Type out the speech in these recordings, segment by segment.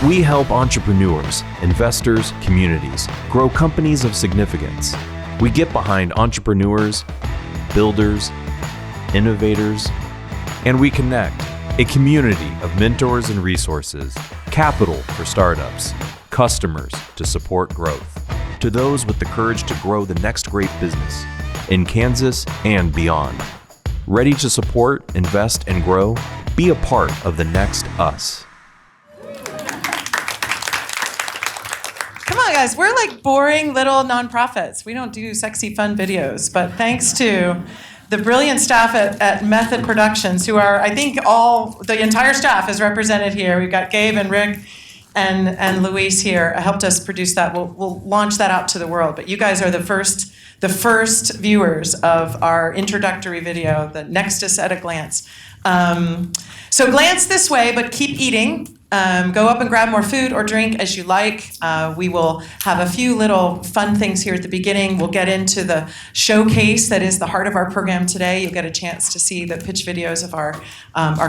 We help entrepreneurs, investors, communities grow companies of significance. We get behind entrepreneurs, builders, innovators, and we connect a community of mentors and resources, capital for startups, customers to support growth, to those with the courage to grow the next great business in Kansas and beyond. Ready to support, invest, and grow? Be a part of the next us. Come on, guys. We're like boring little nonprofits. We don't do sexy, fun videos. But thanks to the brilliant staff at Method Productions, who are, I think, the entire staff is represented here. We've got Gabe and Rick and Luis here helped us produce that. We'll launch that out to the world. But you guys are the first viewers of our introductory video, the Nexus at a Glance. So glance this way, but keep eating. Go up and grab more food or drink as you like. We will have a few little fun things here at the beginning. We'll get into the showcase that is the heart of our program today. You'll get a chance to see the pitch videos of our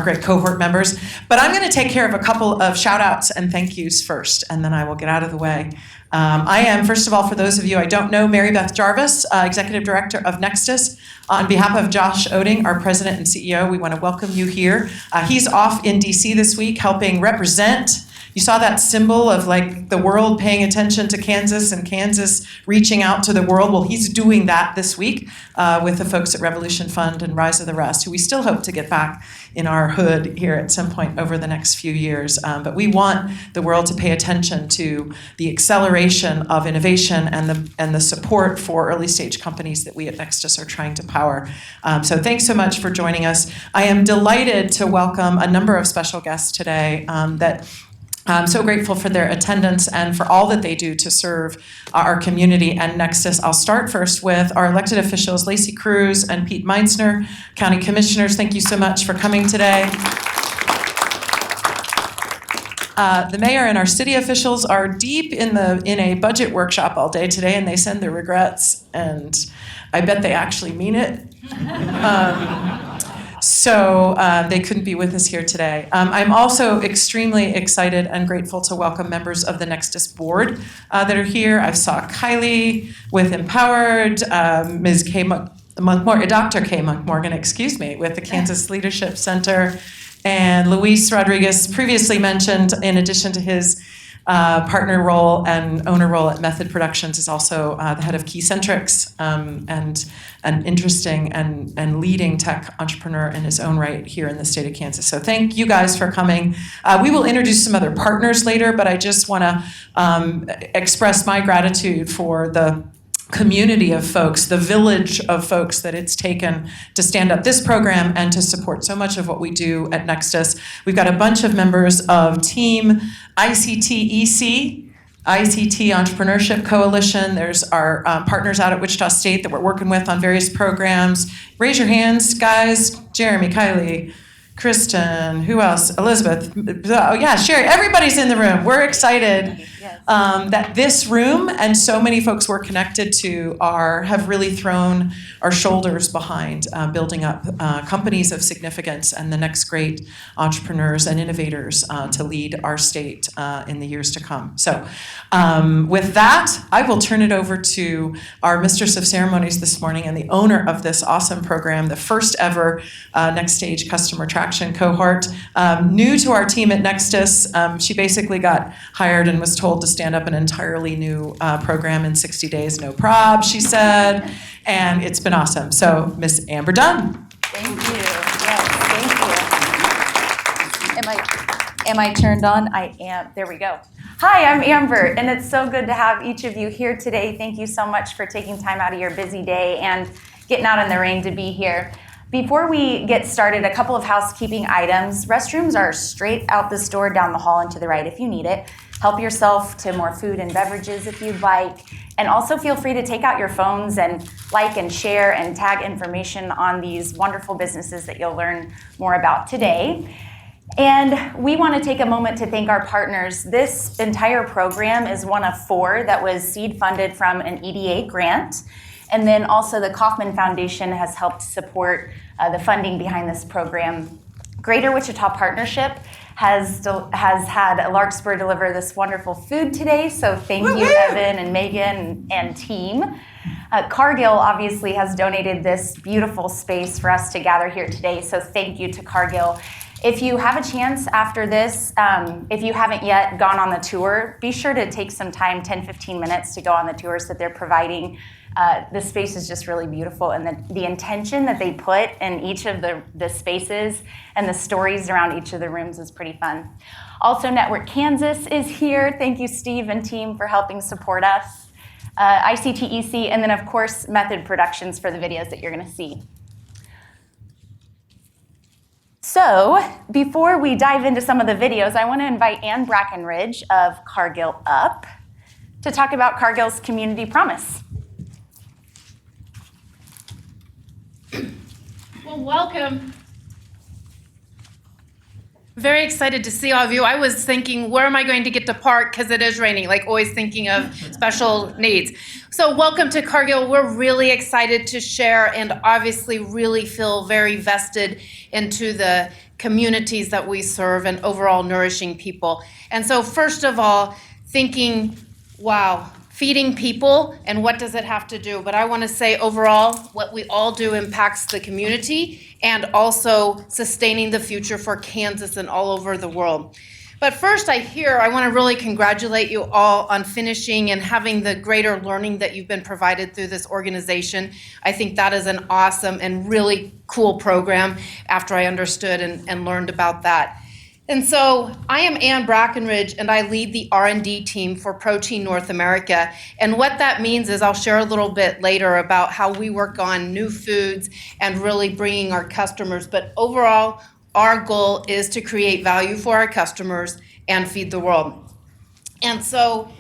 great cohort members. But I'm going to take care of a couple of shout outs and thank yous first, and then I will get out of the way. I am, first of all, for those of you I don't know, Mary Beth Jarvis, Executive Director of NXSTAGE. On behalf of Josh Oding, our President and CEO, we want to welcome you here. He's off in DC this week helping represent. You saw that symbol of like the world paying attention to Kansas and Kansas reaching out to the world. Well, he's doing that this week with the folks at Revolution Fund and Rise of the Rest, who we still hope to get back in our hood here at some point over the next few years. But we want the world to pay attention to the acceleration of innovation and the support for early stage companies that we at NXSTAGE are trying to power. So thanks so much for joining us. I am delighted to welcome a number of special guests today that I'm so grateful for their attendance and for all that they do to serve our community and NXSTAGE. I'll start first with our elected officials, Lacey Cruz and Pete Meinsner, County Commissioners. Thank you so much for coming today. The mayor and our city officials are deep in a budget workshop all day today, and they send their regrets, and I bet they actually mean it. So they couldn't be with us here today. I'm also extremely excited and grateful to welcome members of the NXSTAGE board that are here. I saw Kylie with Empowered, Ms. Dr. Kay Monk-Morgan, with the Kansas Leadership Center, and Luis Rodriguez, previously mentioned, in addition to his partner role and owner role at Method Productions, is also the head of Keycentrics and an interesting and leading tech entrepreneur in his own right here in the state of Kansas. So thank you guys for coming. We will introduce some other partners later, but I just want to express my gratitude for the community of folks, the village of folks that it's taken to stand up this program and to support so much of what we do at NXSTAGE. We've got a bunch of members of Team ICT-EC, ICT Entrepreneurship Coalition. There's our partners out at Wichita State that we're working with on various programs. Raise your hands, guys. Jeremy, Kylie, Kristen, who else? Elizabeth. Oh yeah, Sherry. Everybody's in the room. We're excited that this room and so many folks we're connected to have really thrown our shoulders behind building up companies of significance and the next great entrepreneurs and innovators to lead our state in the years to come. So with that, I will turn it over to our Mistress of Ceremonies this morning and the owner of this awesome program, the first ever NXSTAGE Customer Traction Cohort. New to our team at NXSTAGE, she basically got hired and was told to stand up an entirely new program in 60 days, no prob, she said, and it's been awesome. So, Miss Amber Dunn. Thank you. Yes, thank you. Am I turned on? I am. There we go. Hi, I'm Amber, and it's so good to have each of you here today. Thank you so much for taking time out of your busy day and getting out in the rain to be here. Before we get started, a couple of housekeeping items. Restrooms are straight out this door down the hall and to the right if you need it. Help yourself to more food and beverages if you'd like. And also feel free to take out your phones and like and share and tag information on these wonderful businesses that you'll learn more about today. And we want to take a moment to thank our partners. This entire program is one of 4 that was seed funded from an EDA grant. And then also the Kauffman Foundation has helped support the funding behind this program Greater Wichita Partnership has had a Larkspur deliver this wonderful food today, so thank you, Evan and Megan and team. Cargill obviously has donated this beautiful space for us to gather here today, so thank you to Cargill. If you have a chance after this, if you haven't yet gone on the tour, be sure to take some time, 10-15 minutes to go on the tours that they're providing. The space is just really beautiful, and the intention that they put in each of the spaces and the stories around each of the rooms is pretty fun. Also, Network Kansas is here. Thank you, Steve and team, for helping support us. ICTEC, and then of course, Method Productions for the videos that you're gonna see. So, before we dive into some of the videos, I wanna invite Ann Brackenridge of Cargill up to talk about Cargill's Community Promise. Well, welcome. Very excited to see all of you. I was thinking, where am I going to get to park? Because it is raining, like always thinking of special needs. So welcome to Cargill. We're really excited to share and obviously really feel very vested into the communities that we serve and overall nourishing people. And so first of all, thinking, wow, feeding people, and what does it have to do? But I want to say overall, what we all do impacts the community and also sustaining the future for Kansas and all over the world. But first, I want to really congratulate you all on finishing and having the greater learning that you've been provided through this organization. I think that is an awesome and really cool program after I understood and learned about that. And so I am Ann Brackenridge, and I lead the R&D team for Protein North America. And what that means is I'll share a little bit later about how we work on new foods and really bringing our customers. But overall, our goal is to create value for our customers and feed the world. And so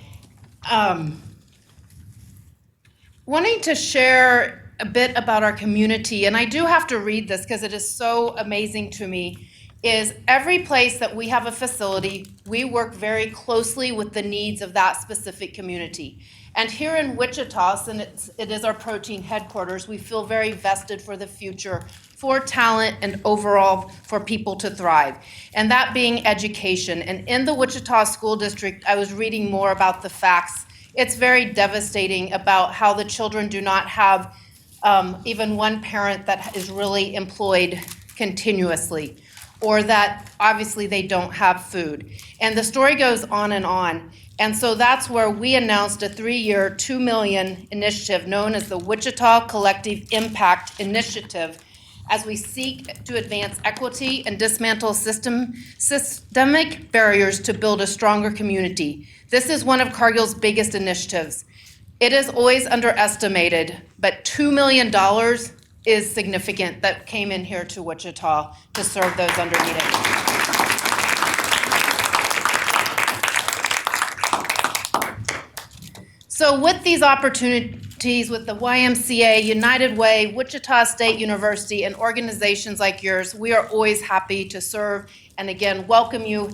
wanting to share a bit about our community, and I do have to read this because it is so amazing to me, is every place that we have a facility, we work very closely with the needs of that specific community. And here in Wichita, since it is our protein headquarters, we feel very vested for the future, for talent and overall for people to thrive. And that being education. And in the Wichita School District, I was reading more about the facts. It's very devastating about how the children do not have even one parent that is really employed continuously, or that obviously they don't have food. And the story goes on and on. And so that's where we announced a 3-year, $2 million initiative known as the Wichita Collective Impact Initiative, as we seek to advance equity and dismantle systemic barriers to build a stronger community. This is one of Cargill's biggest initiatives. It is always underestimated, but $2 million is significant that came in here to Wichita to serve those underneath it. So with these opportunities with the YMCA, United Way, Wichita State University, and organizations like yours, we are always happy to serve and again welcome you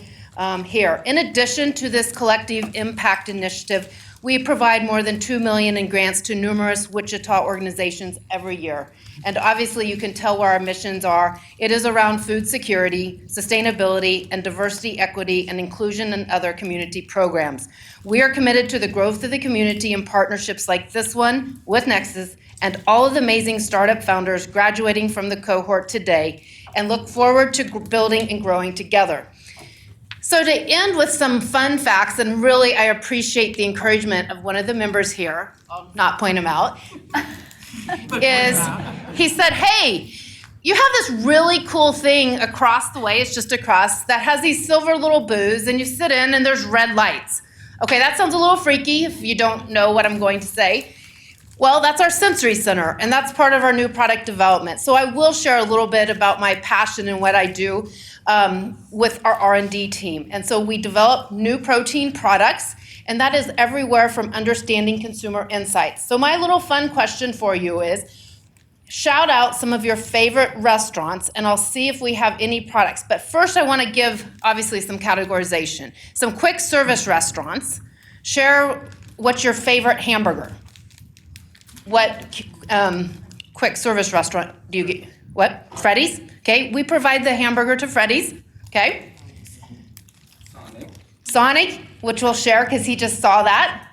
here. In addition to this collective impact initiative, we provide more than $2 million in grants to numerous Wichita organizations every year. And obviously you can tell where our missions are. It is around food security, sustainability, and diversity, equity, and inclusion and other community programs. We are committed to the growth of the community in partnerships like this one with Nexus and all of the amazing startup founders graduating from the cohort today, and look forward to building and growing together. So to end with some fun facts, and really I appreciate the encouragement of one of the members here, I'll not point him out, is he said, hey, you have this really cool thing across the way, it's just across, that has these silver little booths, and you sit in and there's red lights. Okay, that sounds a little freaky if you don't know what I'm going to say. Well, that's our sensory center, and that's part of our new product development. So I will share a little bit about my passion and what I do with our R&D team. And so we develop new protein products, and that is everywhere from understanding consumer insights. So my little fun question for you is, shout out some of your favorite restaurants, and I'll see if we have any products. But first I want to give, obviously, some categorization. Some quick service restaurants. Share what's your favorite hamburger. What quick service restaurant do you get? What? Freddy's? Okay, we provide the hamburger to Freddy's. Okay. Sonic, which we'll share because he just saw that.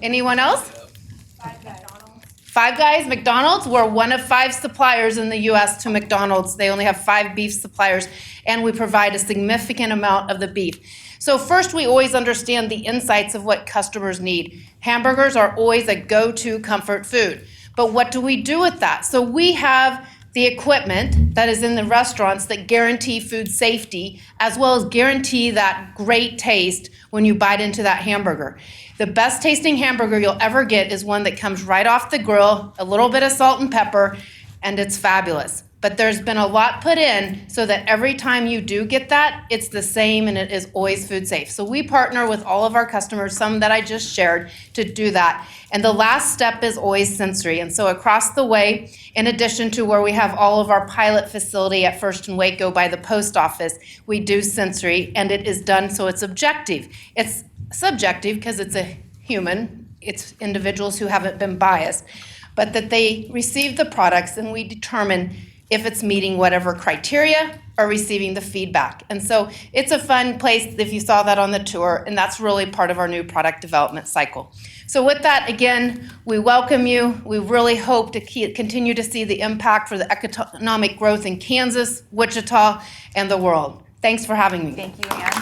Anyone else? Five Guys, McDonald's. We're one of 5 suppliers in the U.S. to McDonald's. They only have 5 beef suppliers, and we provide a significant amount of the beef. So first, we always understand the insights of what customers need. Hamburgers are always a go-to comfort food. But what do we do with that? So we have the equipment that is in the restaurants that guarantee food safety, as well as guarantee that great taste when you bite into that hamburger. The best tasting hamburger you'll ever get is one that comes right off the grill, a little bit of salt and pepper, and it's fabulous. But there's been a lot put in so that every time you do get that, it's the same and it is always food safe. So we partner with all of our customers, some that I just shared, to do that. And the last step is always sensory. And so across the way, in addition to where we have all of our pilot facility at First and Waco by the post office, we do sensory, and it is done so it's objective. It's subjective because it's a human, it's individuals who haven't been biased, but that they receive the products and we determine if it's meeting whatever criteria or receiving the feedback. And so it's a fun place if you saw that on the tour, and that's really part of our new product development cycle. So with that, again, we welcome you. We really hope to continue to see the impact for the economic growth in Kansas, Wichita, and the world. Thanks for having me. Thank you, Ann.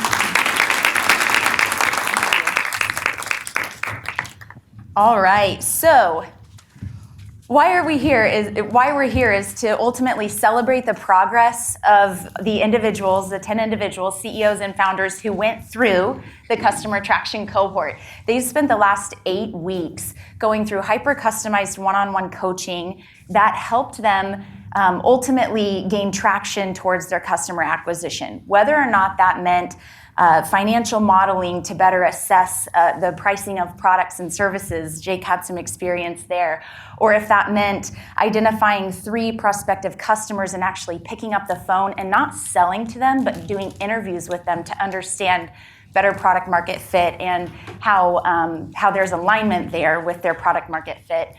All right, so why we're here is to ultimately celebrate the progress of the individuals, the 10 individuals, CEOs and founders who went through the Customer Traction Cohort. They spent the last 8 weeks going through hyper-customized one-on-one coaching that helped them ultimately gain traction towards their customer acquisition. Whether or not that meant financial modeling to better assess the pricing of products and services. Jake had some experience there. Or if that meant identifying 3 prospective customers and actually picking up the phone and not selling to them, but doing interviews with them to understand better product market fit and how there's alignment there with their product market fit.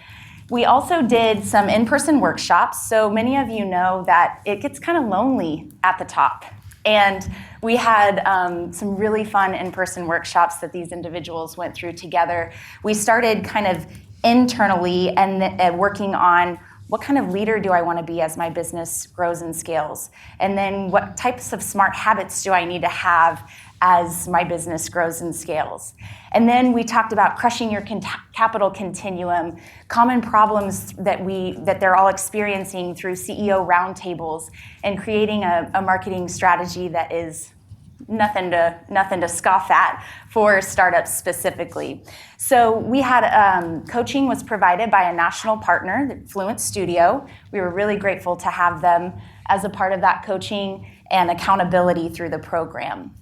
We also did some in-person workshops. So many of you know that it gets kind of lonely at the top. And we had some really fun in-person workshops that these individuals went through together. We started kind of internally and working on what kind of leader do I want to be as my business grows and scales? And then what types of smart habits do I need to have as my business grows and scales? And then we talked about crushing your capital continuum, common problems that they're all experiencing through CEO roundtables, and creating a marketing strategy that is nothing to scoff at for startups specifically. So we had coaching was provided by a national partner, the Fluent Studio. We were really grateful to have them as a part of that coaching and accountability through the program.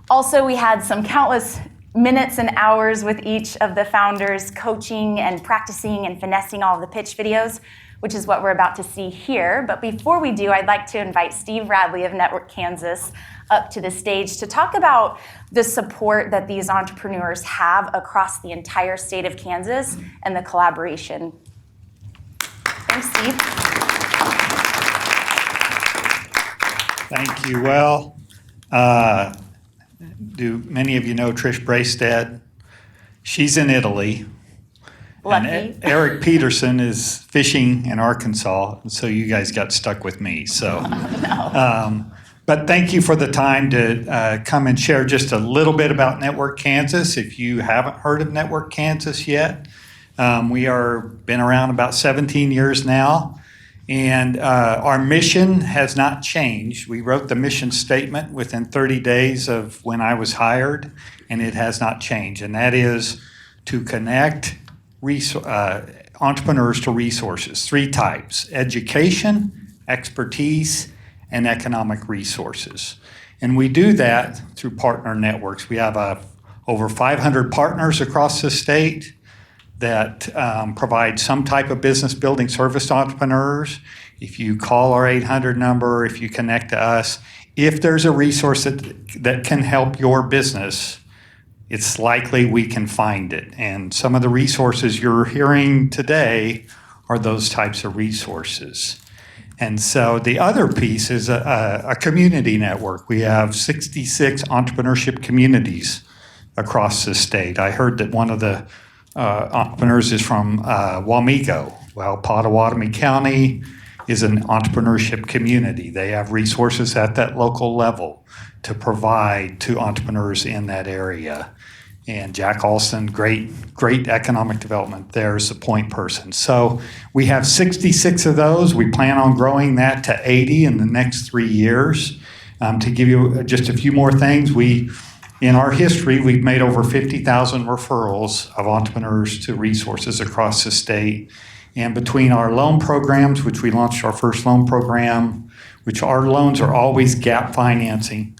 Also, we had some countless minutes and hours with each of the founders coaching and practicing and finessing all of the pitch videos, which is what we're about to see here. But before we do, I'd like to invite Steve Radley of Network Kansas up to the stage to talk about the support that these entrepreneurs have across the entire state of Kansas and the collaboration. Thanks, Steve. Thank you. Well, do many of you know Trish Braystead? She's in Italy. Lucky. And Eric Peterson is fishing in Arkansas, and so you guys got stuck with me. So, but thank you for the time to come and share just a little bit about Network Kansas. If you haven't heard of Network Kansas yet, we are been around about 17 years now, and our mission has not changed. We wrote the mission statement within 30 days of when I was hired, and it has not changed, and that is to connect entrepreneurs to resources, 3 types: education, expertise, and economic resources. And we do that through partner networks. We have over 500 partners across the state that provide some type of business building service to entrepreneurs. If you call our 800 number, if you connect to us, if there's a resource that can help your business, it's likely we can find it. And some of the resources you're hearing today are those types of resources. And so the other piece is a community network. We have 66 entrepreneurship communities across the state. I heard that one of the entrepreneurs is from Wamego. Well, Pottawatomie County is an entrepreneurship community. They have resources at that local level to provide to entrepreneurs in that area. And Jack Alston, great economic development there is the point person. So we have 66 of those. We plan on growing that to 80 in the next 3 years. To give you just a few more things, in our history, we've made over 50,000 referrals of entrepreneurs to resources across the state. And between our loan programs, which we launched our first loan program, which our loans are always gap financing,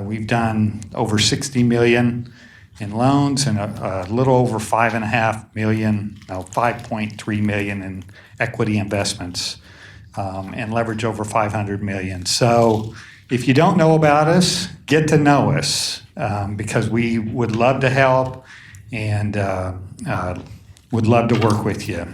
we've done over $60 million in loans and a little over $5.3 million in equity investments, and leverage over $500 million. So if you don't know about us, get to know us, because we would love to help and would love to work with you.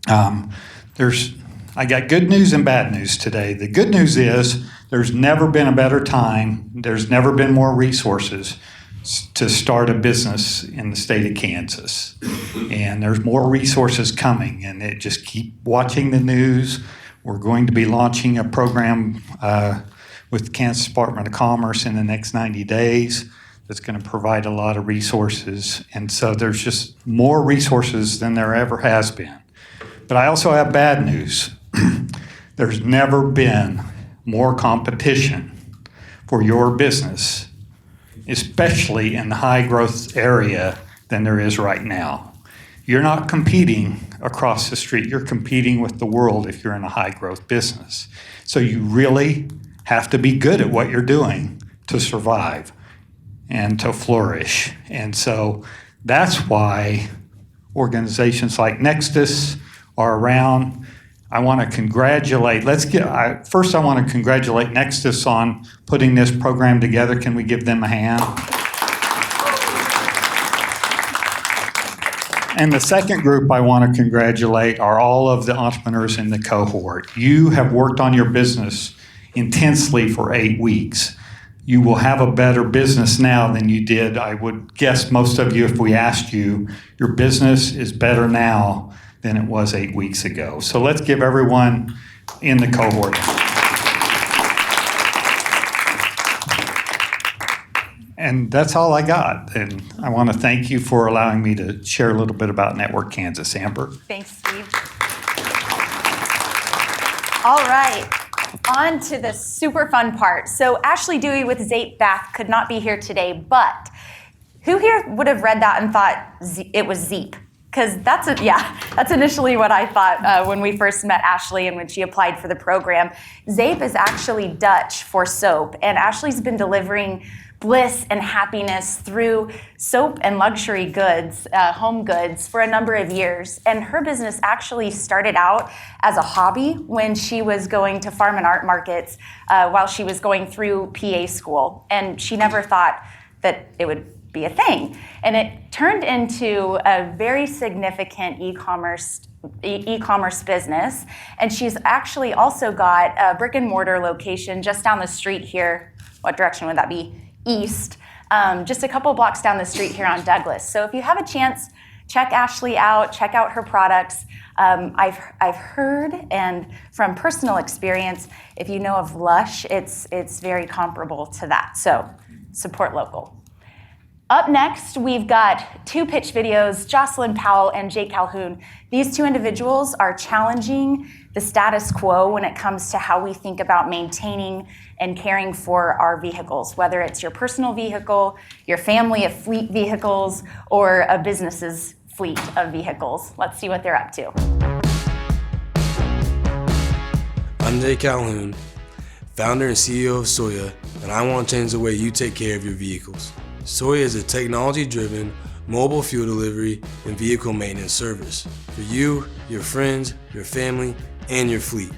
I got good news and bad news today. The good news is there's never been a better time. There's never been more resources to start a business in the state of Kansas. And there's more resources coming, and just keep watching the news. We're going to be launching a program with the Kansas Department of Commerce in the next 90 days that's going to provide a lot of resources. And so there's just more resources than there ever has been. But I also have bad news. There's never been more competition for your business, especially in the high growth area, than there is right now. You're not competing across the street. You're competing with the world if you're in a high growth business. So you really have to be good at what you're doing to survive and to flourish. And so that's why organizations like Nexus are around. I want to congratulate, first I want to congratulate Nexus on putting this program together. Can we give them a hand? And the second group I want to congratulate are all of the entrepreneurs in the cohort. You have worked on your business intensely for 8 weeks. You will have a better business now than you did. I would guess most of you, if we asked you, your business is better now than it was 8 weeks ago. So let's give everyone in the cohort. And that's all I got. And I want to thank you for allowing me to share a little bit about Network Kansas. Amber? Thanks, Steve. All right, on to the super fun part. So Ashley Dewey with Zape Bath could not be here today, but who here would have read that and thought it was Zeep? Because that's initially what I thought when we first met Ashley and when she applied for the program. Zape is actually Dutch for soap, and Ashley's been delivering bliss and happiness through soap and luxury goods, home goods, for a number of years. And her business actually started out as a hobby when she was going to farm and art markets while she was going through PA school. And she never thought that it would be a thing. And it turned into a very significant e-commerce business. And she's actually also got a brick and mortar location just down the street here. What direction would that be? East, just a couple blocks down the street here on Douglas. So if you have a chance, check Ashley out, check out her products. I've heard, and from personal experience, if you know of Lush, it's very comparable to that. So support local. Up next, we've got 2 pitch videos, Jocelyn Powell and Jake Calhoun. These 2 individuals are challenging the status quo when it comes to how we think about maintaining and caring for our vehicles, whether it's your personal vehicle, your family of fleet vehicles, or a business's fleet of vehicles. Let's see what they're up to. I'm Jake Calhoun, founder and CEO of Soya, and I want to change the way you take care of your vehicles. Soya is a technology-driven mobile fuel delivery and vehicle maintenance service for you, your friends, your family, and your fleet.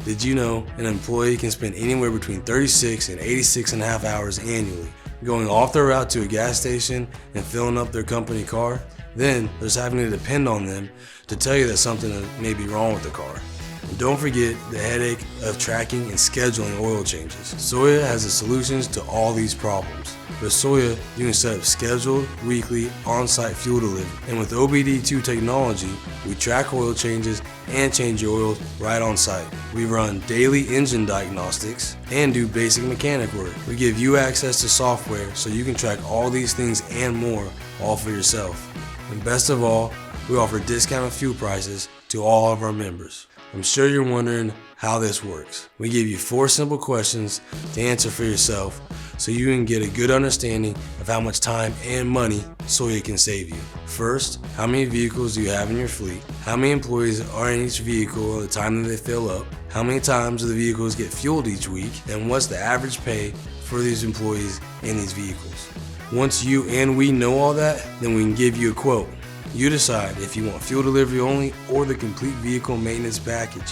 Did you know an employee can spend anywhere between 36 and 86.5 hours annually going off their route to a gas station and filling up their company car. Then there's having to depend on them to tell you that something may be wrong with the car. And don't forget the headache of tracking and scheduling oil changes. Soya has the solutions to all these problems. With Soya, you can set up scheduled, weekly, on-site fuel delivery. And with OBD2 technology, we track oil changes and change your oil right on site. We run daily engine diagnostics and do basic mechanic work. We give you access to software so you can track all these things and more all for yourself. And best of all, we offer discounted fuel prices to all of our members. I'm sure you're wondering how this works. We give you 4 simple questions to answer for yourself so you can get a good understanding of how much time and money Soya can save you. First, how many vehicles do you have in your fleet? How many employees are in each vehicle at the time that they fill up? How many times do the vehicles get fueled each week? And what's the average pay for these employees in these vehicles? Once you and we know all that, then we can give you a quote. You decide if you want fuel delivery only or the complete vehicle maintenance package.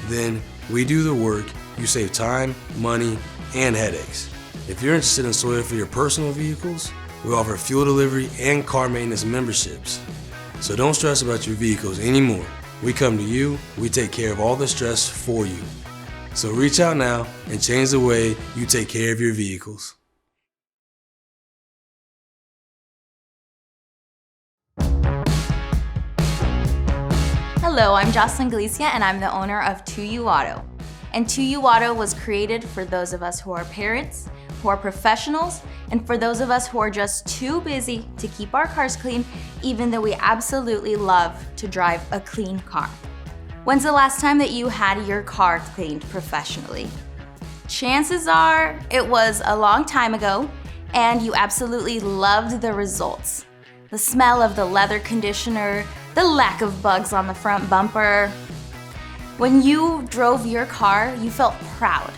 Then we do the work, you save time, money, and headaches. If you're interested in Soya for your personal vehicles, we offer fuel delivery and car maintenance memberships. So don't stress about your vehicles anymore. We come to you, we take care of all the stress for you. So reach out now and change the way you take care of your vehicles. Hello, I'm Jocelyn Galicia and I'm the owner of 2U Auto. And 2U Auto was created for those of us who are parents, who are professionals, and for those of us who are just too busy to keep our cars clean, even though we absolutely love to drive a clean car. When's the last time that you had your car cleaned professionally? Chances are it was a long time ago, and you absolutely loved the results. The smell of the leather conditioner, the lack of bugs on the front bumper. When you drove your car, you felt proud.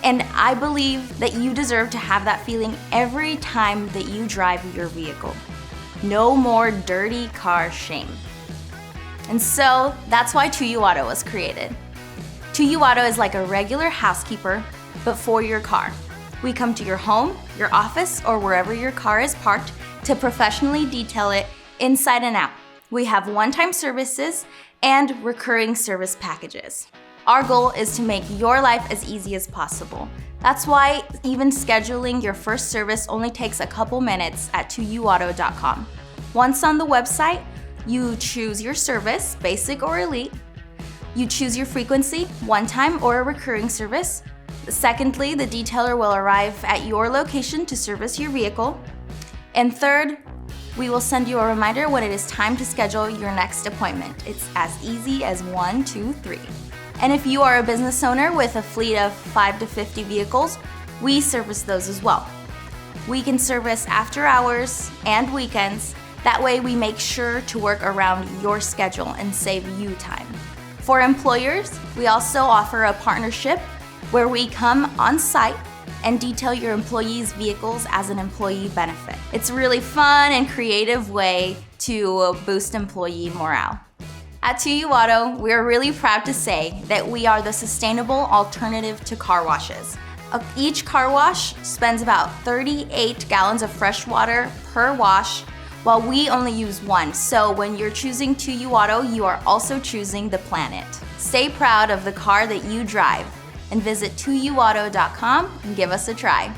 And I believe that you deserve to have that feeling every time that you drive your vehicle. No more dirty car shame. And so that's why 2U Auto was created. 2U Auto is like a regular housekeeper, but for your car. We come to your home, your office, or wherever your car is parked to professionally detail it inside and out. We have one-time services and recurring service packages. Our goal is to make your life as easy as possible. That's why even scheduling your first service only takes a couple minutes at 2uauto.com. Once on the website, you choose your service, basic or elite. You choose your frequency, one-time or a recurring service. Secondly, the detailer will arrive at your location to service your vehicle. And third, we will send you a reminder when it is time to schedule your next appointment. It's as easy as 1, 2, 3. And if you are a business owner with a fleet of 5 to 50 vehicles, we service those as well. We can service after hours and weekends. That way we make sure to work around your schedule and save you time. For employers, we also offer a partnership where we come on site and detail your employees' vehicles as an employee benefit. It's a really fun and creative way to boost employee morale. At 2U Auto, we're really proud to say that we are the sustainable alternative to car washes. Each car wash spends about 38 gallons of fresh water per wash, while we only use 1. So when you're choosing 2U Auto, you are also choosing the planet. Stay proud of the car that you drive and visit 2uauto.com and give us a try.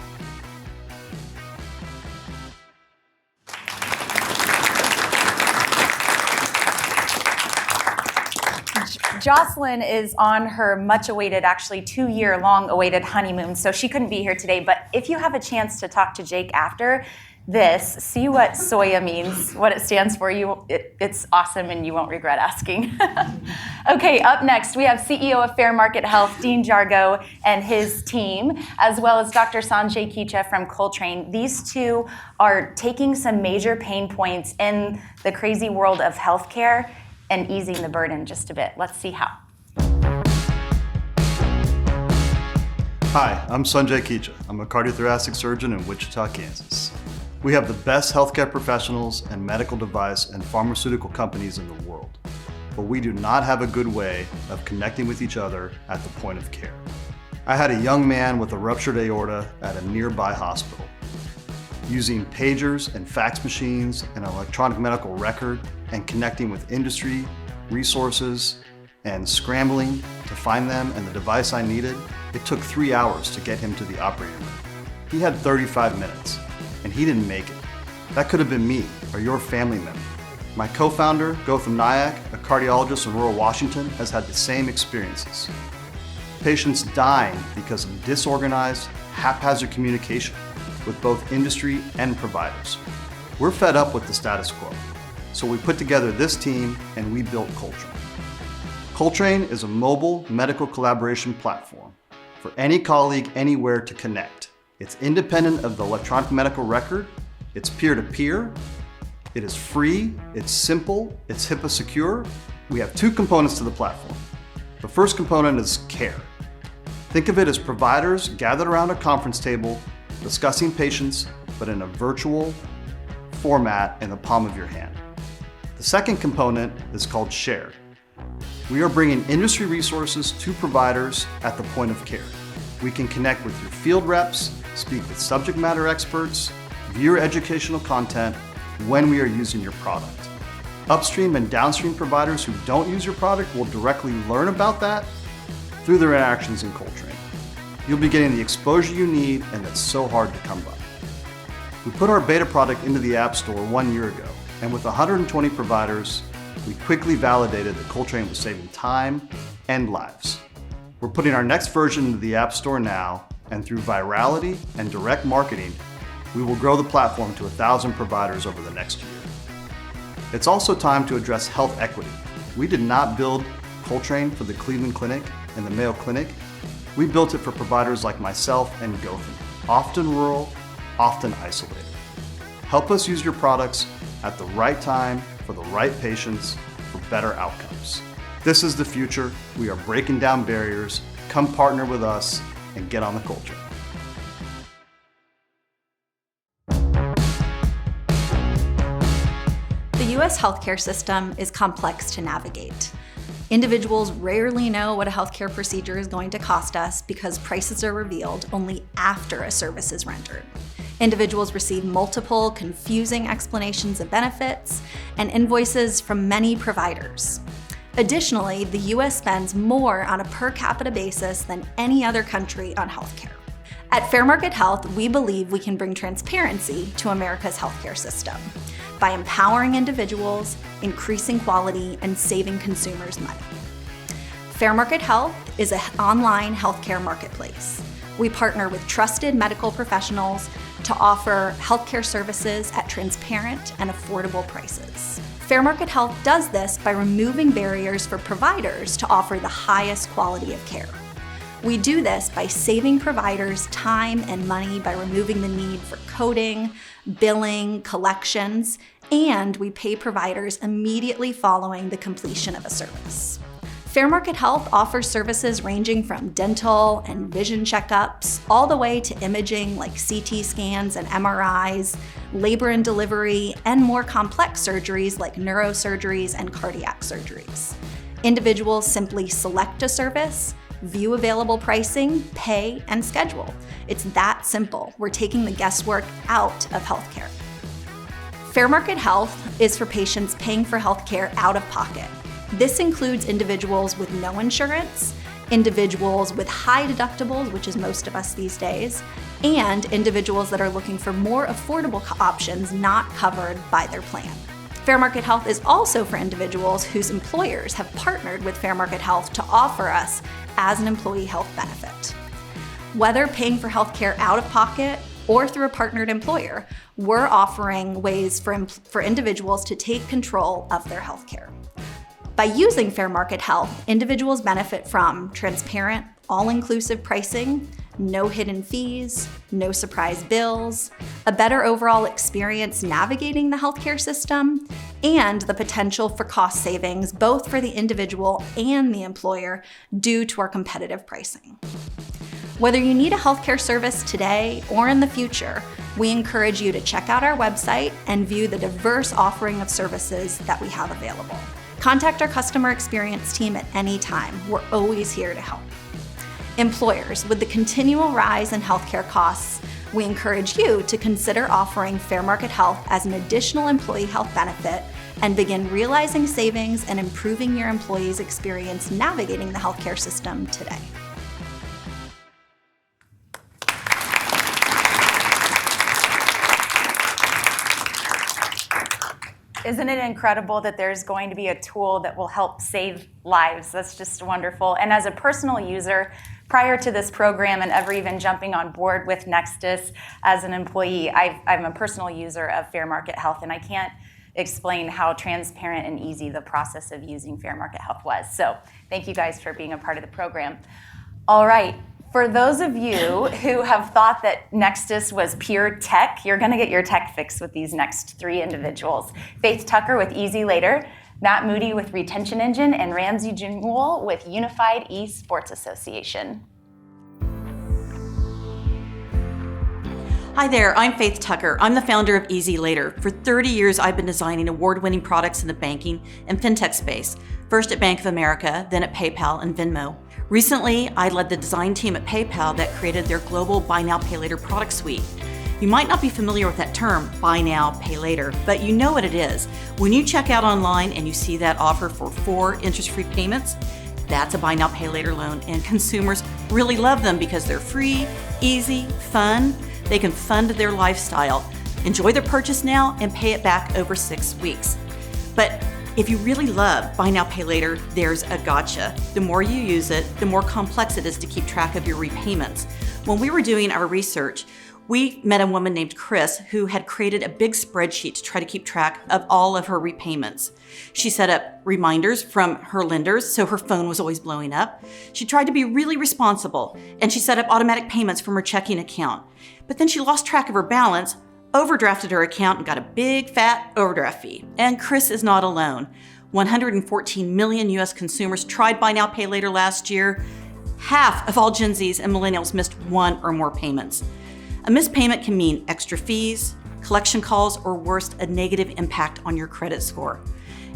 Jocelyn is on her much awaited, actually 2-year long awaited honeymoon, so she couldn't be here today. But if you have a chance to talk to Jake after this, see what Soya means, what it stands for. It's awesome and you won't regret asking. Okay, up next we have CEO of Fair Market Health, Dean Jargo, and his team, as well as Dr. Sanjay Kicha from Coltrane. These two are taking some major pain points in the crazy world of healthcare and easing the burden just a bit. Let's see how. Hi, I'm Sanjay Kicha. I'm a cardiothoracic surgeon in Wichita, Kansas. We have the best healthcare professionals and medical device and pharmaceutical companies in the world, but we do not have a good way of connecting with each other at the point of care. I had a young man with a ruptured aorta at a nearby hospital. using pagers and fax machines and an electronic medical record and connecting with industry, resources, and scrambling to find them and the device I needed, it took 3 hours to get him to the operating room. He had 35 minutes, and he didn't make it. That could have been me or your family member. My co-founder, Gautam Nayak, a cardiologist in rural Washington, has had the same experiences. Patients dying because of disorganized, haphazard communication with both industry and providers. We're fed up with the status quo, so we put together this team and we built Coltrane. Coltrane is a mobile medical collaboration platform for any colleague anywhere to connect. It's independent of the electronic medical record, it's peer-to-peer, it is free, it's simple, it's HIPAA secure. We have 2 components to the platform. The first component is care. Think of it as providers gathered around a conference table discussing patients, but in a virtual format in the palm of your hand. The second component is called Share. We are bringing industry resources to providers at the point of care. We can connect with your field reps, speak with subject matter experts, view your educational content when we are using your product. Upstream and downstream providers who don't use your product will directly learn about that through their interactions in Coltrane. You'll be getting the exposure you need, and that's so hard to come by. We put our beta product into the App Store 1 year ago, and with 120 providers, we quickly validated that Coltrane was saving time and lives. We're putting our next version into the App Store now, and through virality and direct marketing, we will grow the platform to 1,000 providers over the next year. It's also time to address health equity. We did not build Coltrane for the Cleveland Clinic and the Mayo Clinic. We built it for providers like myself and Gautam, often rural, often isolated. Help us use your products at the right time for the right patients for better outcomes. This is the future. We are breaking down barriers. Come partner with us and get on the Coltrane. The U.S. healthcare system is complex to navigate. Individuals rarely know what a healthcare procedure is going to cost us because prices are revealed only after a service is rendered. Individuals receive multiple, confusing explanations of benefits and invoices from many providers. Additionally, the U.S. spends more on a per capita basis than any other country on healthcare. At Fair Market Health, we believe we can bring transparency to America's healthcare system by empowering individuals, increasing quality, and saving consumers money. Fair Market Health is an online healthcare marketplace. We partner with trusted medical professionals to offer healthcare services at transparent and affordable prices. Fair Market Health does this by removing barriers for providers to offer the highest quality of care. We do this by saving providers time and money by removing the need for coding, billing, collections, and we pay providers immediately following the completion of a service. Fair Market Health offers services ranging from dental and vision checkups, all the way to imaging like CT scans and MRIs, labor and delivery, and more complex surgeries like neurosurgeries and cardiac surgeries. Individuals simply select a service, view available pricing, pay, and schedule. It's that simple. We're taking the guesswork out of healthcare. Fair Market Health is for patients paying for healthcare out of pocket. This includes individuals with no insurance, individuals with high deductibles, which is most of us these days, and individuals that are looking for more affordable options not covered by their plan. Fair Market Health is also for individuals whose employers have partnered with Fair Market Health to offer us as an employee health benefit. Whether paying for healthcare out of pocket or through a partnered employer, we're offering ways for individuals to take control of their healthcare. By using Fair Market Health, individuals benefit from transparent, all-inclusive pricing, no hidden fees, no surprise bills, a better overall experience navigating the healthcare system, and the potential for cost savings both for the individual and the employer due to our competitive pricing. Whether you need a healthcare service today or in the future, we encourage you to check out our website and view the diverse offering of services that we have available. Contact our customer experience team at any time. We're always here to help. Employers, with the continual rise in healthcare costs, We encourage you to consider offering Fair Market Health as an additional employee health benefit and begin realizing savings and improving your employees' experience navigating the healthcare system today. Isn't it incredible that there's going to be a tool that will help save lives? That's just wonderful. And as a personal user, prior to this program and ever even jumping on board with NXSTAGE as an employee, I'm a personal user of Fair Market Health, and I can't explain how transparent and easy the process of using Fair Market Health was. So thank you guys for being a part of the program. All right. For those of you who have thought that NXSTAGE was pure tech, you're going to get your tech fix with these next three individuals. Faith Tucker with Easy Later, Matt Moody with Retention Engine, and Ramsey Jewell with Unified eSports Association. Hi there, I'm Faith Tucker. I'm the founder of Easy Later. For 30 years, I've been designing award-winning products in the banking and fintech space, first at Bank of America, then at PayPal and Venmo. Recently, I led the design team at PayPal that created their global Buy Now, Pay Later product suite. You might not be familiar with that term, Buy Now, Pay Later, but you know what it is. When you check out online and you see that offer for 4 interest-free payments, that's a Buy Now, Pay Later loan, and consumers really love them because they're free, easy, fun. They can fund their lifestyle, enjoy their purchase now, and pay it back over 6 weeks. But if you really love Buy Now, Pay Later, there's a gotcha. The more you use it, the more complex it is to keep track of your repayments. When we were doing our research, we met a woman named Chris who had created a big spreadsheet to try to keep track of all of her repayments. She set up reminders from her lenders, so her phone was always blowing up. She tried to be really responsible, and she set up automatic payments from her checking account. But then she lost track of her balance, overdrafted her account, and got a big fat overdraft fee. And Chris is not alone. 114 million US consumers tried Buy Now, Pay Later last year. Half of all Gen Zs and millennials missed 1 or more payments. A missed payment can mean extra fees, collection calls, or worse, a negative impact on your credit score.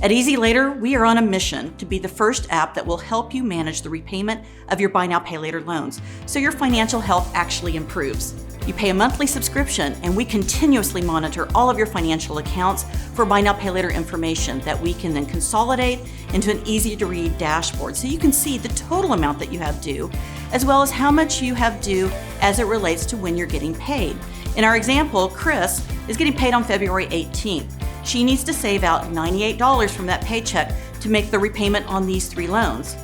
At Easy Later, we are on a mission to be the first app that will help you manage the repayment of your Buy Now, Pay Later loans, so your financial health actually improves. You pay a monthly subscription, and we continuously monitor all of your financial accounts for Buy Now, Pay Later information that we can then consolidate into an easy-to-read dashboard so you can see the total amount that you have due, as well as how much you have due as it relates to when you're getting paid. In our example, Chris is getting paid on February 18th. She needs to save out $98 from that paycheck to make the repayment on these 3 loans.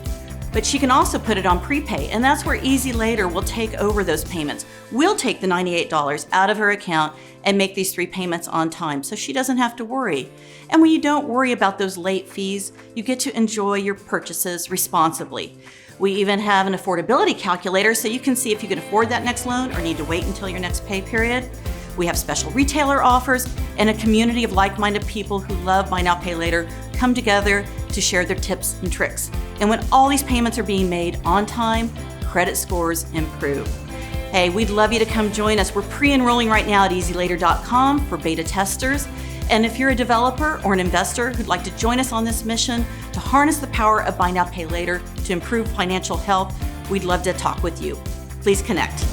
But she can also put it on prepay, and that's where Easy Later will take over those payments. We'll take the $98 out of her account and make these 3 payments on time so she doesn't have to worry. And when you don't worry about those late fees, you get to enjoy your purchases responsibly. We even have an affordability calculator so you can see if you can afford that next loan or need to wait until your next pay period. We have special retailer offers and a community of like-minded people who love Buy Now, Pay Later come together to share their tips and tricks. And when all these payments are being made on time, credit scores improve. Hey, we'd love you to come join us. We're pre-enrolling right now at easylater.com for beta testers. And if you're a developer or an investor who'd like to join us on this mission to harness the power of Buy Now, Pay Later to improve financial health, we'd love to talk with you. Please connect.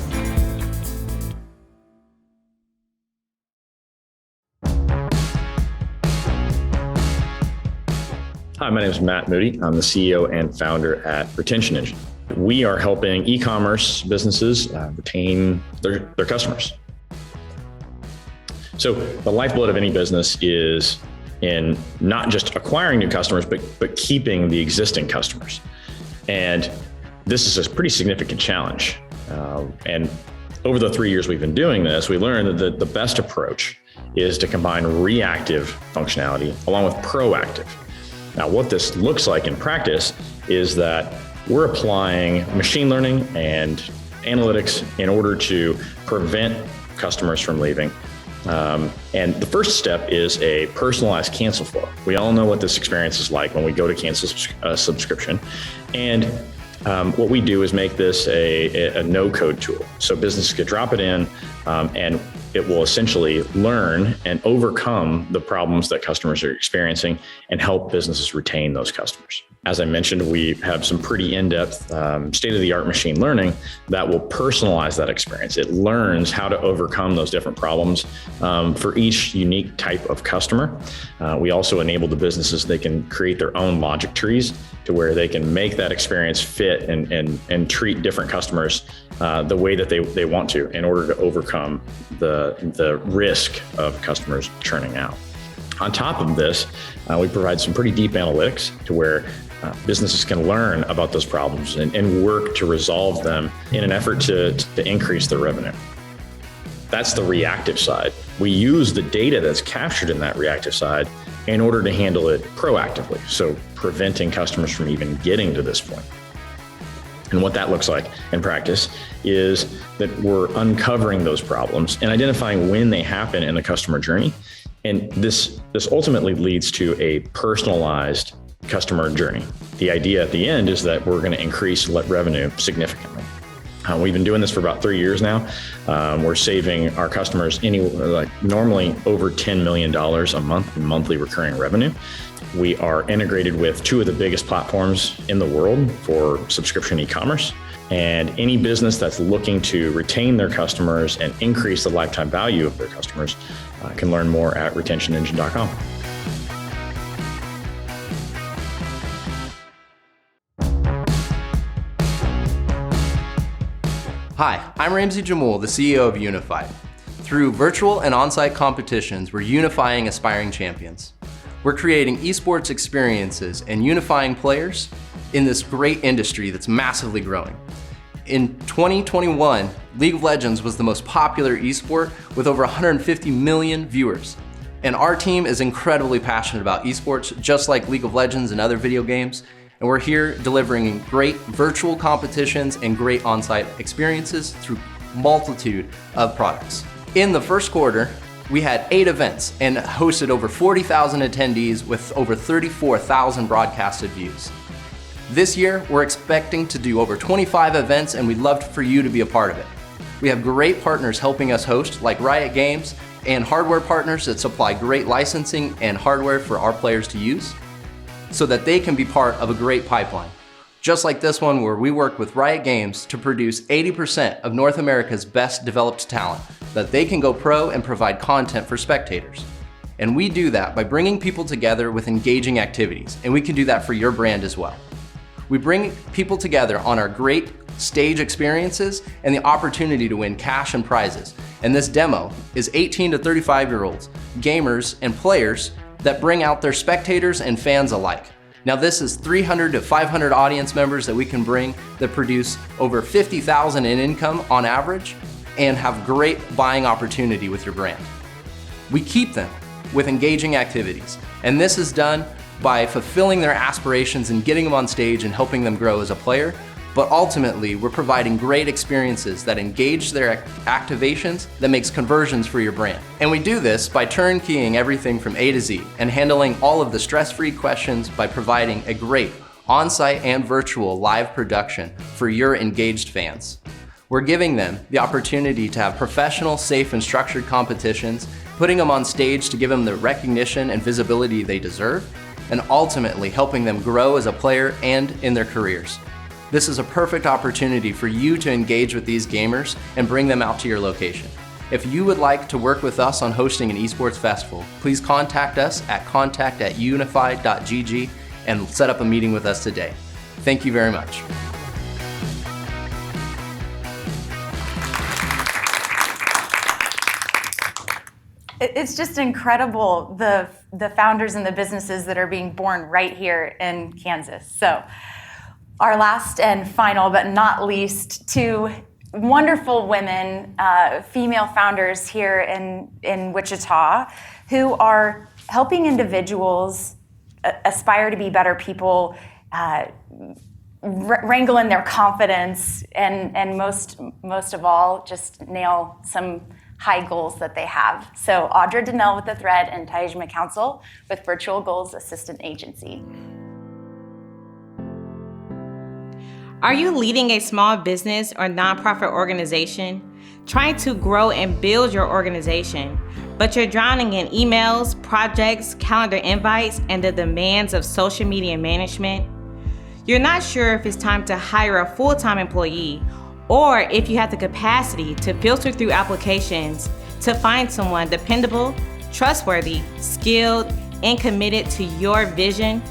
Hi, my name is Matt Moody. I'm the CEO and founder at Retention Engine. We are helping e-commerce businesses retain their customers. So the lifeblood of any business is in not just acquiring new customers, but keeping the existing customers. And this is a pretty significant challenge. And over the 3 years we've been doing this, we learned that the best approach is to combine reactive functionality along with proactive. Now, what this looks like in practice is that we're applying machine learning and analytics in order to prevent customers from leaving. And the first step is a personalized cancel flow. We all know what this experience is like when we go to cancel a subscription. And what we do is make this a no-code tool. So businesses can drop it in and it will essentially learn and overcome the problems that customers are experiencing and help businesses retain those customers. As I mentioned, we have some pretty in-depth state-of-the-art machine learning that will personalize that experience. It learns how to overcome those different problems for each unique type of customer. We also enable the businesses, they can create their own logic trees to where they can make that experience fit and treat different customers the way that they want to in order to overcome the risk of customers churning out. On top of this, we provide some pretty deep analytics to where businesses can learn about those problems and work to resolve them in an effort to increase their revenue. That's the reactive side. We use the data that's captured in that reactive side in order to handle it proactively, so preventing customers from even getting to this point. And what that looks like in practice is that we're uncovering those problems and identifying when they happen in the customer journey. And this ultimately leads to a personalized customer journey. The idea at the end is that we're going to increase revenue significantly. We've been doing this for about 3 years now. We're saving our customers normally over $10 million a month in monthly recurring revenue. We are integrated with 2 of the biggest platforms in the world for subscription e-commerce. And any business that's looking to retain their customers and increase the lifetime value of their customers can learn more at retentionengine.com. Hi, I'm Ramsey Jamul, the CEO of Unified. Through virtual and on-site competitions, we're unifying aspiring champions. We're creating esports experiences and unifying players in this great industry that's massively growing. In 2021, League of Legends was the most popular esport with over 150 million viewers. And our team is incredibly passionate about esports, just like League of Legends and other video games. And we're here delivering great virtual competitions and great on-site experiences through multitude of products. In the first quarter, we had 8 events and hosted over 40,000 attendees with over 34,000 broadcasted views. This year, we're expecting to do over 25 events, and we'd love for you to be a part of it. We have great partners helping us host, like Riot Games, and hardware partners that supply great licensing and hardware for our players to use, so that they can be part of a great pipeline. Just like this one, where we work with Riot Games to produce 80% of North America's best developed talent, that they can go pro and provide content for spectators. And we do that by bringing people together with engaging activities, and we can do that for your brand as well. We bring people together on our great stage experiences and the opportunity to win cash and prizes. And this demo is 18 to 35-year-olds, gamers, and players that bring out their spectators and fans alike. Now this is 300 to 500 audience members that we can bring that produce over 50,000 in income on average and have great buying opportunity with your brand. We keep them with engaging activities, and this is done by fulfilling their aspirations and getting them on stage and helping them grow as a player. But ultimately, we're providing great experiences that engage their activations that makes conversions for your brand. And we do this by turnkeying everything from A to Z and handling all of the stress-free questions by providing a great on-site and virtual live production for your engaged fans. We're giving them the opportunity to have professional, safe, and structured competitions, putting them on stage to give them the recognition and visibility they deserve, and ultimately helping them grow as a player and in their careers. This is a perfect opportunity for you to engage with these gamers and bring them out to your location. If you would like to work with us on hosting an esports festival, please contact us at contact@unified.gg and set up a meeting with us today. Thank you very much. It's just incredible, the founders and the businesses that are being born right here in Kansas. So our last and final, but not least, 2 wonderful women, female founders here in Wichita, who are helping individuals aspire to be better people, wrangle in their confidence, and most of all, just nail some high goals that they have. So Audra Donnell with The Thread and Taijma Council with Virtual Goals Assistant Agency. Are you leading a small business or nonprofit organization, trying to grow and build your organization, but you're drowning in emails, projects, calendar invites, and the demands of social media management? You're not sure if it's time to hire a full-time employee or if you have the capacity to filter through applications to find someone dependable, trustworthy, skilled, and committed to your vision.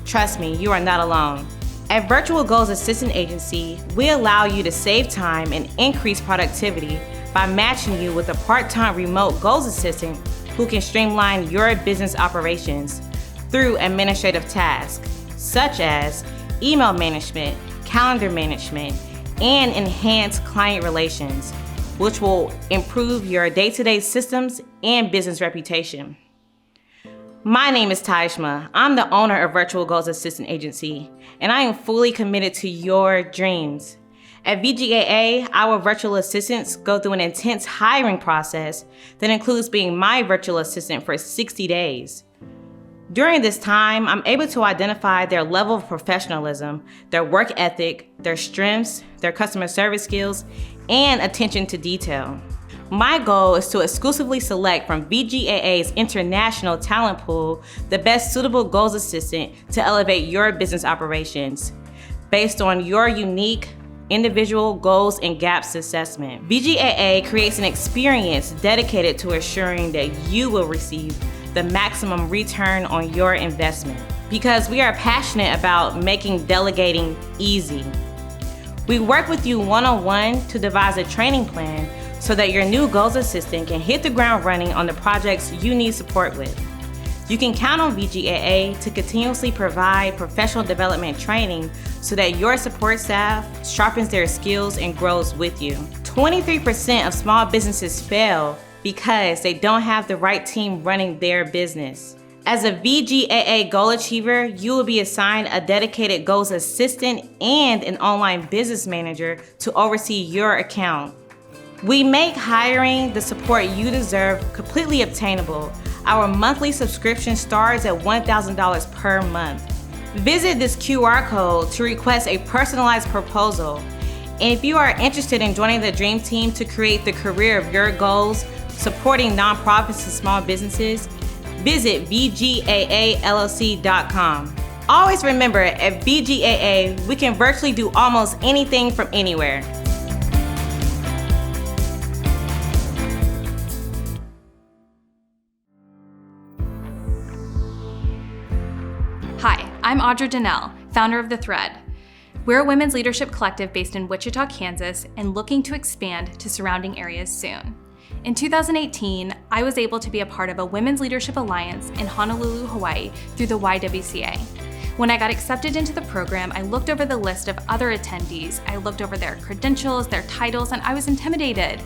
Trust me, you are not alone. At Virtual Goals Assistant Agency, we allow you to save time and increase productivity by matching you with a part-time remote goals assistant who can streamline your business operations through administrative tasks, such as email management, calendar management, and enhance client relations, which will improve your day-to-day systems and business reputation. My name is Tajma. I'm the owner of Virtual Goals Assistant Agency, and I am fully committed to your dreams. At VGAA, our virtual assistants go through an intense hiring process that includes being my virtual assistant for 60 days. During this time, I'm able to identify their level of professionalism, their work ethic, their strengths, their customer service skills, and attention to detail. My goal is to exclusively select from VGAA's international talent pool the best suitable goals assistant to elevate your business operations based on your unique individual goals and gaps assessment. VGAA creates an experience dedicated to assuring that you will receive the maximum return on your investment because we are passionate about making delegating easy. We work with you one-on-one to devise a training plan so that your new goals assistant can hit the ground running on the projects you need support with. You can count on VGAA to continuously provide professional development training so that your support staff sharpens their skills and grows with you. 23% of small businesses fail because they don't have the right team running their business. As a VGAA goal achiever, you will be assigned a dedicated goals assistant and an online business manager to oversee your account. We make hiring the support you deserve completely obtainable. Our monthly subscription starts at $1,000 per month. Visit this QR code to request a personalized proposal. And if you are interested in joining the Dream Team to create the career of your goals, supporting nonprofits and small businesses, visit VGAALLC.com. Always remember, at VGAA, we can virtually do almost anything from anywhere. Hi, I'm Audra Donnell, founder of The Thread. We're a women's leadership collective based in Wichita, Kansas, and looking to expand to surrounding areas soon. In 2018, I was able to be a part of a Women's Leadership Alliance in Honolulu, Hawaii through the YWCA. When I got accepted into the program, I looked over the list of other attendees. I looked over their credentials, their titles, and I was intimidated.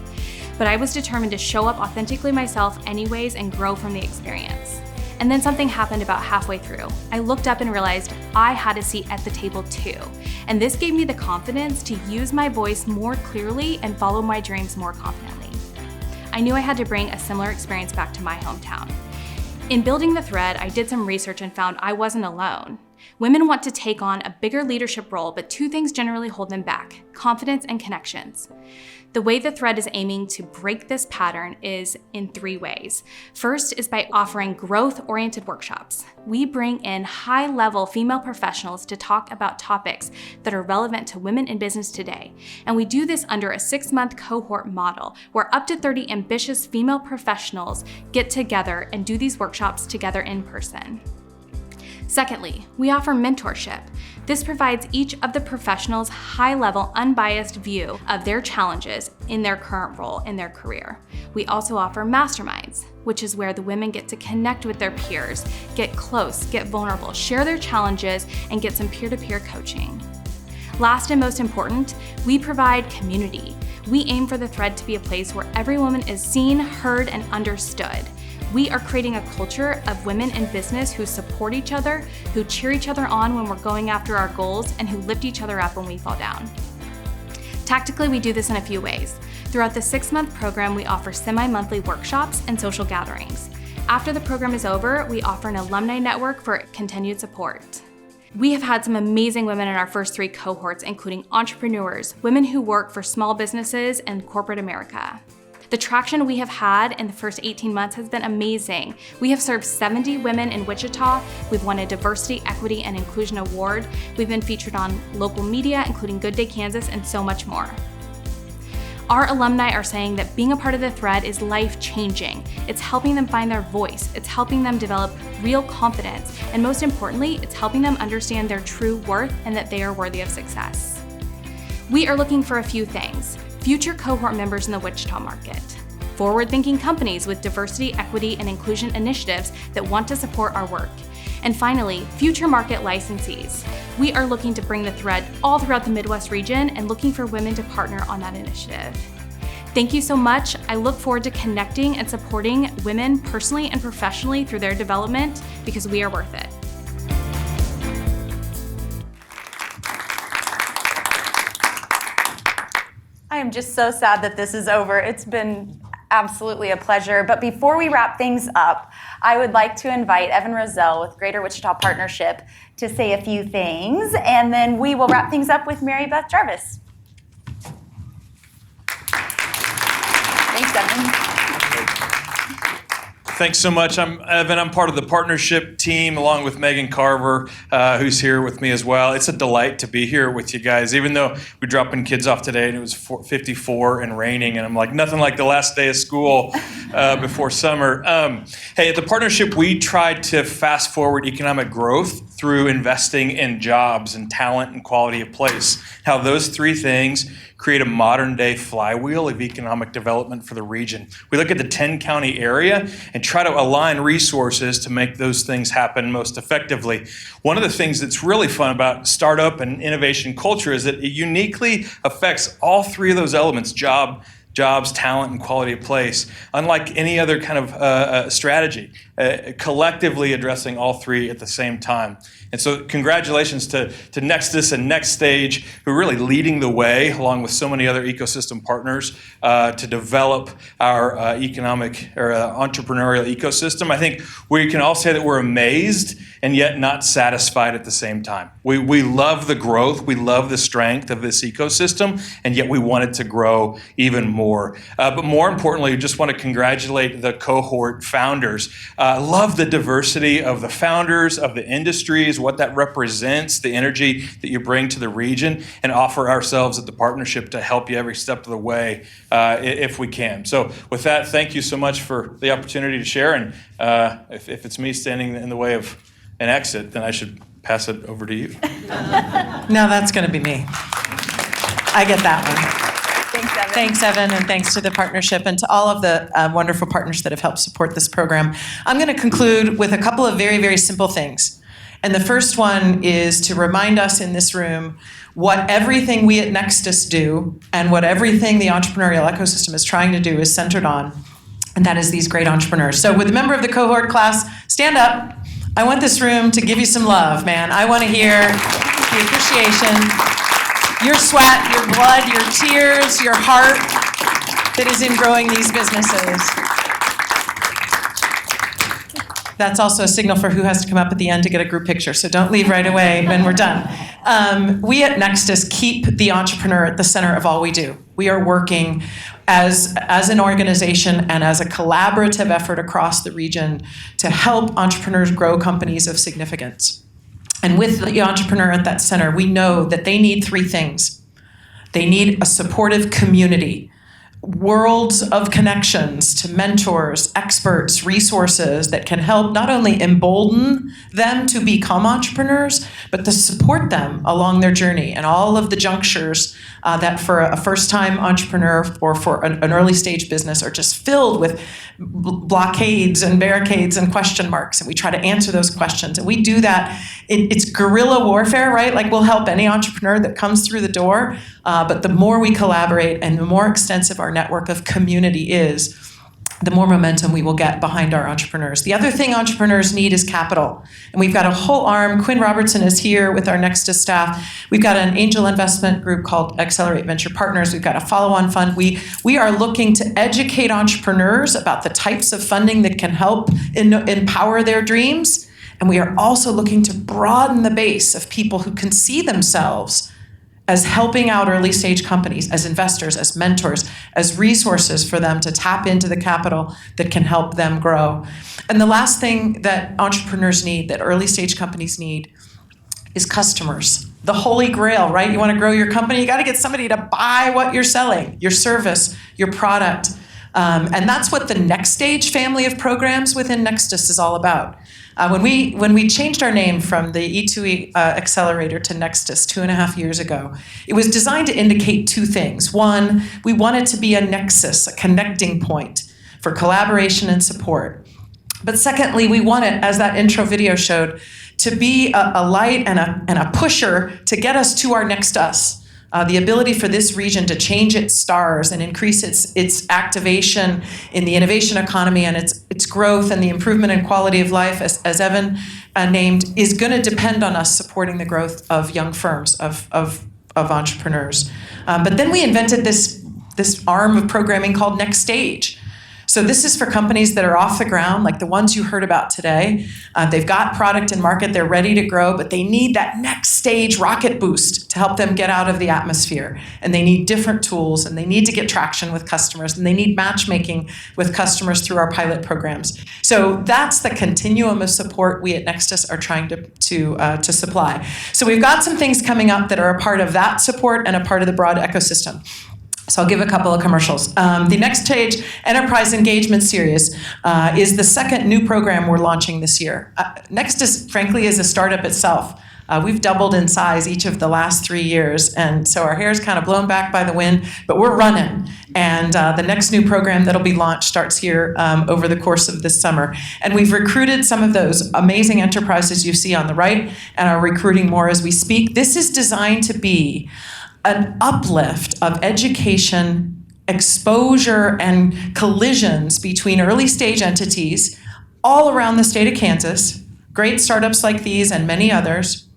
But I was determined to show up authentically myself anyways and grow from the experience. And then something happened about halfway through. I looked up and realized I had a seat at the table too. And this gave me the confidence to use my voice more clearly and follow my dreams more confidently. I knew I had to bring a similar experience back to my hometown. In building The Thread, I did some research and found I wasn't alone. Women want to take on a bigger leadership role, but two things generally hold them back: confidence and connections. The way The Thread is aiming to break this pattern is in 3 ways. First is by offering growth-oriented workshops. We bring in high-level female professionals to talk about topics that are relevant to women in business today. And we do this under a 6-month cohort model where up to 30 ambitious female professionals get together and do these workshops together in person. Secondly, we offer mentorship. This provides each of the professionals high-level, unbiased view of their challenges in their current role in their career. We also offer masterminds, which is where the women get to connect with their peers, get close, get vulnerable, share their challenges, and get some peer-to-peer coaching. Last and most important, we provide community. We aim for The Thread to be a place where every woman is seen, heard, and understood. We are creating a culture of women in business who support each other, who cheer each other on when we're going after our goals, and who lift each other up when we fall down. Tactically, we do this in a few ways. Throughout the 6-month program, we offer semi-monthly workshops and social gatherings. After the program is over, we offer an alumni network for continued support. We have had some amazing women in our first 3 cohorts, including entrepreneurs, women who work for small businesses, and corporate America. The traction we have had in the first 18 months has been amazing. We have served 70 women in Wichita. We've won a Diversity, Equity, and Inclusion Award. We've been featured on local media, including Good Day Kansas, and so much more. Our alumni are saying that being a part of the Thread is life-changing. It's helping them find their voice. It's helping them develop real confidence. And most importantly, it's helping them understand their true worth and that they are worthy of success. We are looking for a few things: future cohort members in the Wichita market, forward-thinking companies with diversity, equity, and inclusion initiatives that want to support our work, and finally, future market licensees. We are looking to bring the Thread all throughout the Midwest region and looking for women to partner on that initiative. Thank you so much. I look forward to connecting and supporting women personally and professionally through their development because we are worth it. I am just so sad that this is over. It's been absolutely a pleasure. But before we wrap things up, I would like to invite Evan Roselle with Greater Wichita Partnership to say a few things, and then we will wrap things up with Mary Beth Jarvis. Thanks, Evan. Thanks so much. I'm Evan. I'm part of the partnership team along with Megan Carver, who's here with me as well. It's a delight to be here with you guys, even though we're dropping kids off today and it was 54 and raining, and I'm like, nothing like the last day of school before summer. Hey, at the partnership, we tried to fast forward economic growth through investing in jobs and talent and quality of place. How those three things create a modern day flywheel of economic development for the region. We look at the 10-county area and try to align resources to make those things happen most effectively. One of the things that's really fun about startup and innovation culture is that it uniquely affects all three of those elements: jobs, talent, and quality of place, unlike any other kind of strategy, collectively addressing all three at the same time. And so congratulations to Nexus and NXSTAGE, who are really leading the way, along with so many other ecosystem partners, to develop our economic or entrepreneurial ecosystem. I think we can all say that we're amazed and yet not satisfied at the same time. We love the growth, we love the strength of this ecosystem, and yet we want it to grow even more. But more importantly, we just want to congratulate the cohort founders. Love the diversity of the founders, of the industries, what that represents, the energy that you bring to the region, and offer ourselves at the partnership to help you every step of the way if we can. So with that, thank you so much for the opportunity to share. And if it's me standing in the way of an exit, then I should pass it over to you. No, that's going to be me. I get that one. Thanks, Evan. Thanks, Evan, and thanks to the partnership and to all of the wonderful partners that have helped support this program. I'm going to conclude with a couple of very, very simple things. And the first one is to remind us in this room what everything we at Nexus do and what everything the entrepreneurial ecosystem is trying to do is centered on, and that is these great entrepreneurs. So with a member of the cohort class, stand up. I want this room to give you some love, man. I want to hear the appreciation, your sweat, your blood, your tears, your heart that is in growing these businesses. That's also a signal for who has to come up at the end to get a group picture, so don't leave right away when we're done. We at Nexus keep the entrepreneur at the center of all we do. We are working as an organization and as a collaborative effort across the region to help entrepreneurs grow companies of significance. And with the entrepreneur at that center, we know that they need three things. They need a supportive community, worlds of connections to mentors, experts, resources that can help not only embolden them to become entrepreneurs, but to support them along their journey and all of the junctures that for a first-time entrepreneur or for an early stage business are just filled with blockades and barricades and question marks. And we try to answer those questions. And we do that. It's guerrilla warfare, right? Like, we'll help any entrepreneur that comes through the door. But the more we collaborate and the more extensive our network of community is, the more momentum we will get behind our entrepreneurs. The other thing entrepreneurs need is capital. And we've got a whole arm. Quinn Robertson is here with our Nexus staff. We've got an angel investment group called Accelerate Venture Partners. We've got a follow-on fund. We are looking to educate entrepreneurs about the types of funding that can help empower their dreams. And we are also looking to broaden the base of people who can see themselves as helping out early stage companies, as investors, as mentors, as resources for them to tap into the capital that can help them grow. And the last thing that entrepreneurs need, that early stage companies need, is customers. The holy grail, right? You want to grow your company, you got to get somebody to buy what you're selling, your service, your product. And that's what the NXSTAGE family of programs within Nexus is all about. When we changed our name from the E2E Accelerator to Nexus 2.5 years ago, it was designed to indicate two things. One, we wanted to be a nexus, a connecting point for collaboration and support. But secondly, we wanted, as that intro video showed, to be a light and a pusher to get us to our next us. The ability for this region to change its stars and increase its activation in the innovation economy and its growth and the improvement in quality of life, as Evan named, is going to depend on us supporting the growth of young firms, of entrepreneurs. But then we invented this arm of programming called NXSTAGE. So this is for companies that are off the ground, like the ones you heard about today. They've got product and market, they're ready to grow, but they need that next stage rocket boost to help them get out of the atmosphere. And they need different tools, and they need to get traction with customers, and they need matchmaking with customers through our pilot programs. So that's the continuum of support we at Nexus are trying to supply. So we've got some things coming up that are a part of that support and a part of the broad ecosystem. So I'll give a couple of commercials. The NXSTAGE Enterprise Engagement Series is the second new program we're launching this year. Nexus, frankly, is a startup itself. We've doubled in size each of the last 3 years, and so our hair's kind of blown back by the wind, but we're running. And the next new program that'll be launched starts here over the course of this summer. And we've recruited some of those amazing enterprises you see on the right, and are recruiting more as we speak. This is designed to be an uplift of education, exposure, and collisions between early stage entities all around the state of Kansas, great startups like these and many others,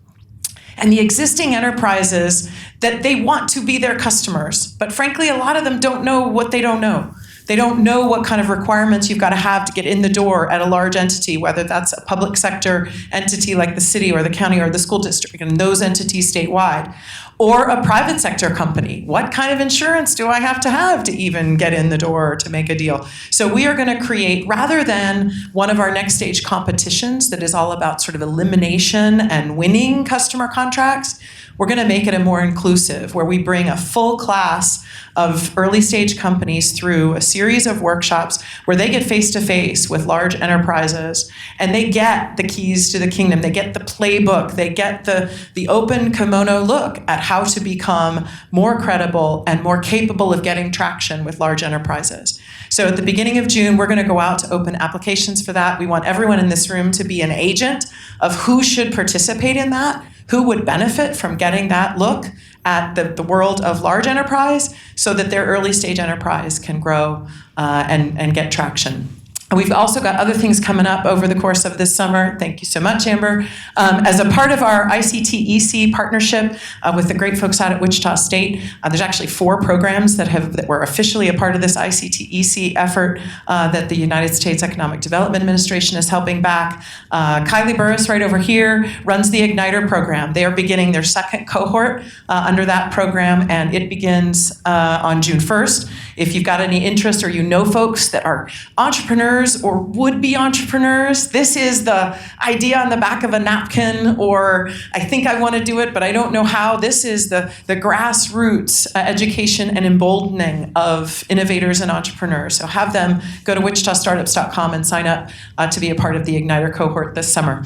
and the existing enterprises that they want to be their customers. But frankly, a lot of them don't know what they don't know. They don't know what kind of requirements you've got to have to get in the door at a large entity, whether that's a public sector entity like the city or the county or the school district, and those entities statewide, or a private sector company. What kind of insurance do I have to even get in the door to make a deal? So we are going to create, rather than one of our NXSTAGE competitions that is all about sort of elimination and winning customer contracts, we're going to make it a more inclusive, where we bring a full class of early stage companies through a series of workshops where they get face to face with large enterprises, and they get the keys to the kingdom. They get the playbook. They get the open kimono look at how to become more credible and more capable of getting traction with large enterprises. So at the beginning of June, we're going to go out to open applications for that. We want everyone in this room to be an agent of who should participate in that, who would benefit from getting that look at the world of large enterprise so that their early stage enterprise can grow and get traction. We've also got other things coming up over the course of this summer. Thank you so much, Amber. As a part of our ICT-EC partnership with the great folks out at Wichita State, there's actually 4 programs that were officially a part of this ICT-EC effort that the United States Economic Development Administration is helping back. Kylie Burris, right over here, runs the Igniter program. They are beginning their second cohort under that program, and it begins on June 1st. If you've got any interest or you know folks that are entrepreneurs or would-be entrepreneurs, this is the idea on the back of a napkin, or I think I want to do it, but I don't know how. This is the grassroots education and emboldening of innovators and entrepreneurs. So have them go to wichitastartups.com and sign up to be a part of the Igniter cohort this summer.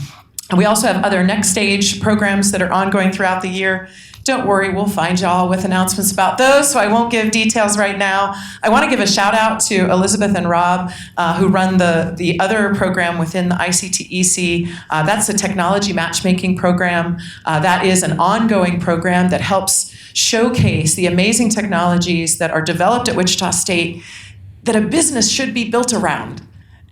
And we also have other NXSTAGE programs that are ongoing throughout the year. Don't worry, we'll find y'all with announcements about those, so I won't give details right now. I want to give a shout out to Elizabeth and Rob, who run the other program within the ICT-EC. That's the technology matchmaking program. That is an ongoing program that helps showcase the amazing technologies that are developed at Wichita State that a business should be built around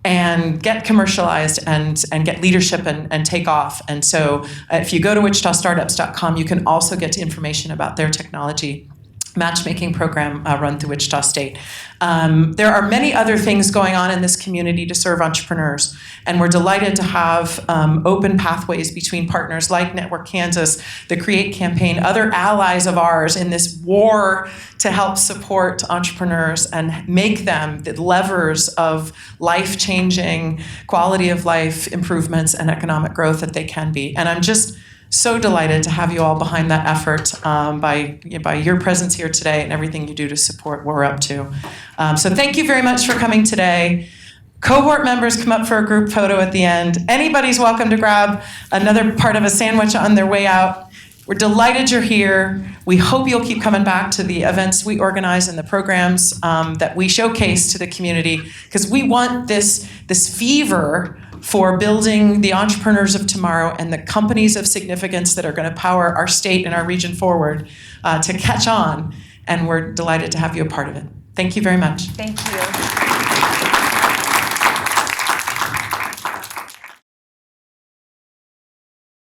and get commercialized and get leadership and take off. And so if you go to wichitastartups.com, you can also get information about their technology. matchmaking program run through Wichita State. There are many other things going on in this community to serve entrepreneurs, and we're delighted to have open pathways between partners like Network Kansas, the CREATE campaign, other allies of ours in this war to help support entrepreneurs and make them the levers of life-changing quality of life improvements and economic growth that they can be. And I'm just so delighted to have you all behind that effort by your presence here today and everything you do to support what we're up to. So thank you very much for coming today. Cohort members come up for a group photo at the end. Anybody's welcome to grab another part of a sandwich on their way out. We're delighted you're here. We hope you'll keep coming back to the events we organize and the programs that we showcase to the community, because we want this fever for building the entrepreneurs of tomorrow and the companies of significance that are going to power our state and our region forward to catch on. And we're delighted to have you a part of it. Thank you very much. Thank you.